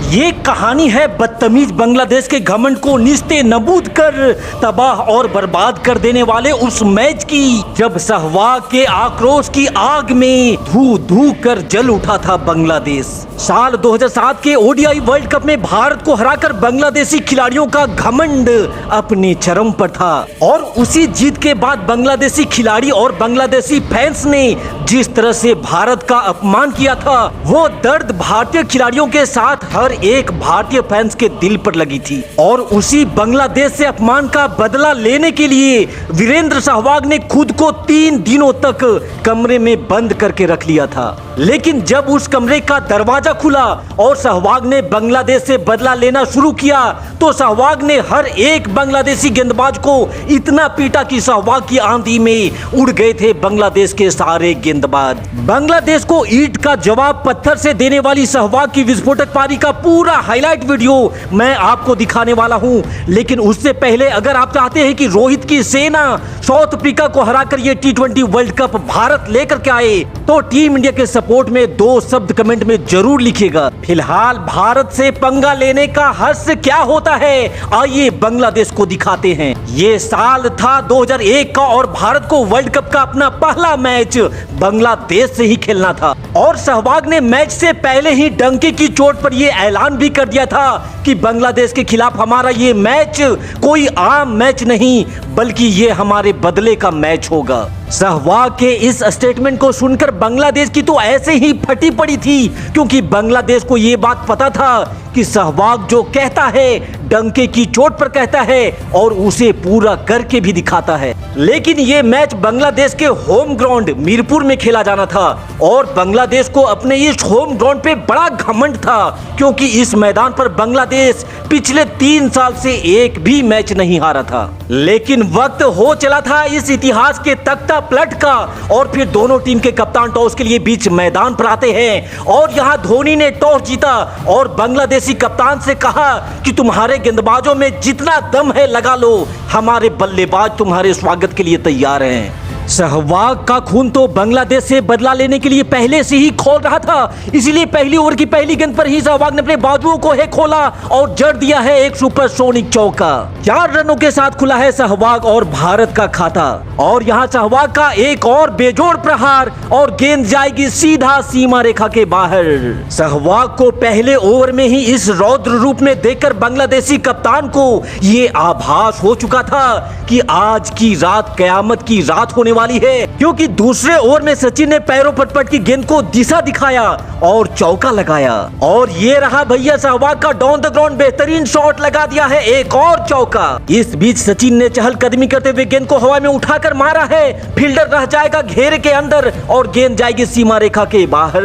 ये कहानी है बदतमीज बांग्लादेश के घमंड को निस्ते नबूद कर तबाह और बर्बाद कर देने वाले उस मैच की, जब सहवाग के आक्रोश की आग में धू धू कर जल उठा था बांग्लादेश। साल 2007 के ओडीआई वर्ल्ड कप में भारत को हराकर बांग्लादेशी खिलाड़ियों का घमंड अपने चरम पर था और उसी जीत के बाद बांग्लादेशी खिलाड़ी और बांग्लादेशी फैंस ने जिस तरह से भारत का अपमान किया था, वो दर्द भारतीय खिलाड़ियों के साथ हर एक भारतीय फैंस के दिल पर लगी थी। और उसी बांग्लादेश से अपमान का बदला लेने के लिए वीरेंद्र सहवाग ने खुद को 3 दिनों तक कमरे में बंद करके रख लिया था। लेकिन जब उस कमरे का दरवाजा खुला और सहवाग ने बांग्लादेश से बदला लेना शुरू किया, तो सहवाग ने हर एक बांग्लादेशी गेंदबाज को इतना पीटा कि सहवाग की आंधी में उड़ गए थे बांग्लादेश के सारे गेंदबाज। बांग्लादेश को ईंट का जवाब पत्थर से देने वाली सहवाग की विस्फोटक पारी का पूरा हाईलाइट वीडियो मैं आपको दिखाने वाला हूं। लेकिन उससे पहले अगर आप चाहते हैं कि रोहित की सेना साउथ अफ्रीका को हराकर ये T20 वर्ल्ड कप भारत लेकर के आए, तो टीम इंडिया के सपोर्ट में 2 शब्द कमेंट में जरूर लिखिएगा। फिलहाल भारत से पंगा लेने का हश्र क्या होता है, आइए बांग्लादेश को दिखाते हैं। ये साल था 2001 का और भारत को वर्ल्ड कप का अपना पहला मैच बांग्लादेश से ही खेलना था। और सहवाग ने मैच से पहले ही डंके की चोट पर यह ऐलान भी कर दिया था कि बांग्लादेश के खिलाफ हमारा ये मैच कोई आम मैच नहीं, बल्कि ये हमारे बदले का मैच होगा। सहवाग के इस स्टेटमेंट को सुनकर बांग्लादेश की तो ऐसे ही फटी पड़ी थी, क्योंकि बांग्लादेश को ये बात पता था कि सहवाग जो कहता है डंके की चोट पर कहता है और उसे पूरा करके भी दिखाता है। लेकिन ये मैच बांग्लादेश के होम ग्राउंड मीरपुर में खेला जाना था और बांग्लादेश को अपने इस होम ग्राउंड पे बड़ा घमंड था, क्योंकि इस मैदान पर बांग्लादेश पिछले 3 साल से एक भी मैच नहीं हारा था। लेकिन वक्त हो चला था इस इतिहास के तख्ता पलट का और फिर दोनों टीम के कप्तान टॉस के लिए बीच मैदान पर आते हैं और यहाँ धोनी ने टॉस जीता और बांग्लादेशी कप्तान से कहा कि तुम्हारे गेंदबाजों में जितना दम है लगा लो, हमारे बल्लेबाज तुम्हारे स्वागत के लिए तैयार हैं। सहवाग का खून तो बांग्लादेश से बदला लेने के लिए पहले से ही खोल रहा था, इसलिए पहली ओवर की पहली गेंद पर ही सहवाग ने अपने बाजुओं को है खोला और जड़ दिया है एक सुपरसोनिक चौका। 4 रनों के साथ खुला है सहवाग और भारत का खाता। और यहाँ सहवाग का एक और बेजोड़ प्रहार और गेंद जाएगी सीधा सीमा रेखा के बाहर। सहवाग को पहले ओवर में ही इस रौद्र रूप में देखकर बांग्लादेशी कप्तान को ये आभास हो चुका था कि आज की रात कयामत की रात होने वाली है, क्योंकि दूसरे ओवर में सचिन ने पैरों पर पट की गेंद को दिशा दिखाया और चौका लगाया। और ये रहा भैया सहवाग का डाउन द ग्राउंड बेहतरीन शॉट, लगा दिया है एक और चौका। इस बीच सचिन ने चहलकदमी करते हुए गेंद को हवा में उठाकर मारा है, फील्डर रह जाएगा घेरे के अंदर और गेंद जाएगी सीमा रेखा के बाहर।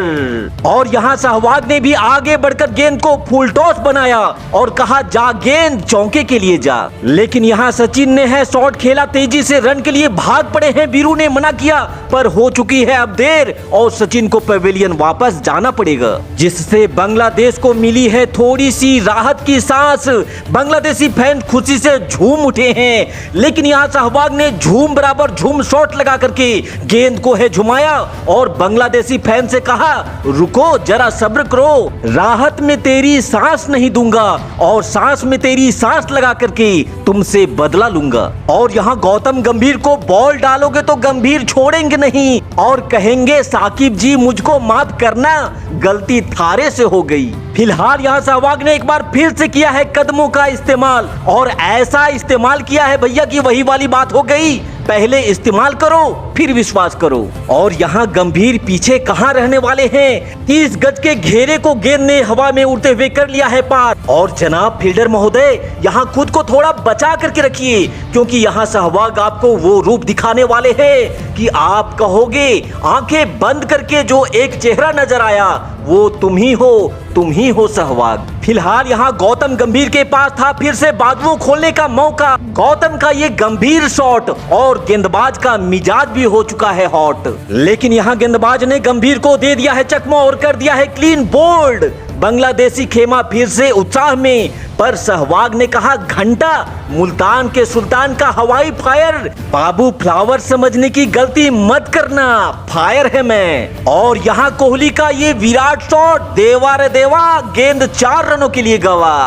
और यहाँ सहवाग ने भी आगे बढ़कर गेंद को फुल टॉस बनाया और कहा जा गेंद चौके के लिए जा। लेकिन यहाँ सचिन ने है शॉट खेला, तेजी से रन के लिए भाग पड़े हैं, वीरू ने मना किया पर हो चुकी है अब देर और सचिन को पवेलियन वापस जाना पड़ेगा, जिससे बांग्लादेश को मिली है थोड़ी सी राहत की सांस। बांग्लादेशी फैन खुशी से झूम उठे हैं, लेकिन यहाँ सहवाग ने झूम बराबर झूम शॉट लगा करके गेंद को है झुमाया और बांग्लादेशी फैन से कहा रुको जरा सब्र करो, राहत में तेरी सांस नहीं दूंगा और सांस में तेरी सांस लगा करके तुमसे बदला लूंगा। और यहाँ गौतम गंभीर को बॉल डालोगे तो गंभीर छोड़ेंगे नहीं और कहेंगे साकिब जी मुझको माफ करना, गलती थारे से हो गई। फिलहाल यहाँ सहवाग ने एक बार फिर से किया है कदमों का इस्तेमाल और ऐसा इस्तेमाल किया है भैया कि वही वाली बात हो गई, पहले इस्तेमाल करो फिर विश्वास करो। और यहाँ गंभीर पीछे कहाँ रहने वाले हैं, 30 गज के घेरे को गेंद ने हवा में उड़ते हुए कर लिया है पार। और जनाब फील्डर महोदय यहाँ खुद को थोड़ा बचा करके रखिए, क्योंकि यहाँ सहवाग आपको वो रूप दिखाने वाले हैं कि आप कहोगे आंखें बंद करके जो एक चेहरा नजर आया वो तुम ही हो सहवाग। फिलहाल यहाँ गौतम गंभीर के पास था फिर से बाजुओं खोलने का मौका। गौतम का ये गंभीर शॉट और गेंदबाज का मिजाज भी हो चुका है हॉट, लेकिन यहाँ गेंदबाज ने गंभीर को दे दिया है चकमा और कर दिया है क्लीन बोल्ड। बांग्लादेशी खेमा फिर से उत्साह में, पर सहवाग ने कहा घंटा, मुल्तान के सुल्तान का हवाई फायर। बाबू फ्लावर समझने की गलती मत करना, फायर है मैं। और यहाँ कोहली का ये विराट शॉट, देवा रे देवा, गेंद 4 रनों के लिए गवा।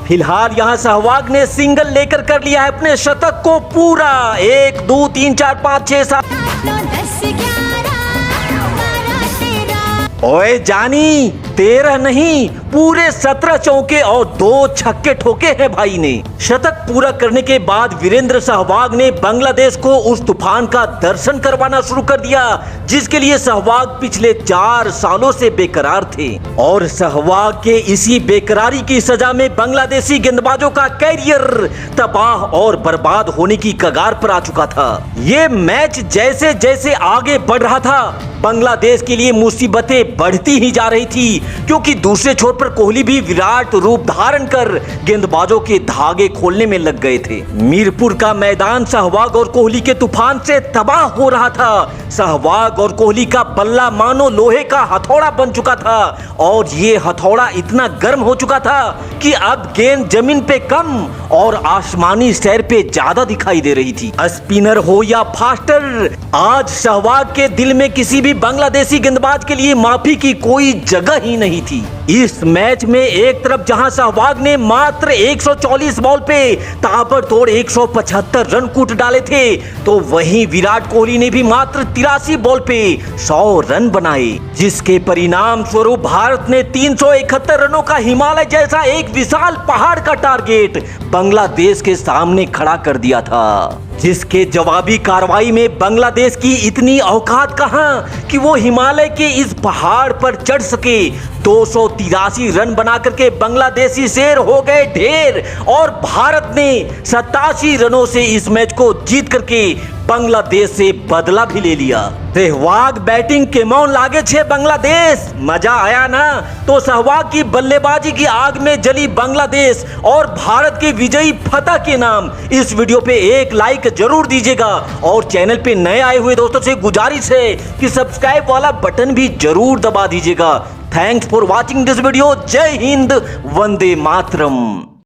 फिलहाल यहाँ सहवाग ने सिंगल लेकर कर लिया है अपने शतक को पूरा। 1 2 3 4 5 6 7। ओए जानी, 13 नहीं, पूरे 17 चौके और 2 छक्के ठोके हैं भाई ने। शतक पूरा करने के बाद वीरेंद्र सहवाग ने बांग्लादेश को उस तूफान का दर्शन करवाना शुरू कर दिया जिसके लिए सहवाग पिछले 4 सालों से बेकरार थे। और सहवाग के इसी बेकरारी की सजा में बांग्लादेशी गेंदबाजों का कैरियर तबाह और बर्बाद होने की कगार पर आ चुका था। ये मैच जैसे जैसे आगे बढ़ रहा था, बांग्लादेश के लिए मुसीबतें बढ़ती ही जा रही थी, क्योंकि दूसरे छोर पर कोहली भी विराट रूप धारण कर गेंदबाजों के धागे खोलने में लग गए थे। मीरपुर का मैदान सहवाग और कोहली के तूफान से तबाह हो रहा था। सहवाग और कोहली का बल्ला मानो लोहे का हथौड़ा बन चुका था और ये हथौड़ा इतना गर्म हो चुका था कि अब गेंद जमीन पे कम और आसमानी सैर पे ज्यादा दिखाई दे रही थी। स्पिनर हो या फास्टर, आज सहवाग के दिल में किसी भी बांग्लादेशी गेंदबाज के लिए माफी की कोई जगह ही नहीं थी। इस मैच में एक तरफ जहां सहवाग ने मात्र 140 बॉल पे ताबड़तोड़ 175 रन कूट डाले थे, तो वहीं विराट कोहली ने भी मात्र 83 बॉल पे 100 रन बनाए, जिसके परिणाम स्वरूप भारत ने 371 रनों का हिमालय जैसा एक विशाल पहाड़ का टारगेट बांग्लादेश के सामने खड़ा कर दिया था। जिसके जवाबी कार्रवाई में बांग्लादेश की इतनी औकात कहां कि वो हिमालय के इस पहाड़ पर चढ़ सके। 283 रन बना करके बांग्लादेशी शेर हो गए ढेर और भारत ने 87 रनों से इस मैच को जीत करके बांग्लादेश से बदला भी ले लिया। सहवाग बैटिंग केमन लागे छे बांग्लादेश, मजा आया ना? तो सहवाग की बल्लेबाजी की आग में जली बांग्लादेश और भारत के विजयी फतह के नाम इस वीडियो पे एक लाइक जरूर दीजिएगा और चैनल पे नए आए हुए दोस्तों से गुजारिश है कि सब्सक्राइब वाला बटन भी जरूर दबा दीजिएगा। Thanks for watching this video. जय हिंद, वंदे मातरम।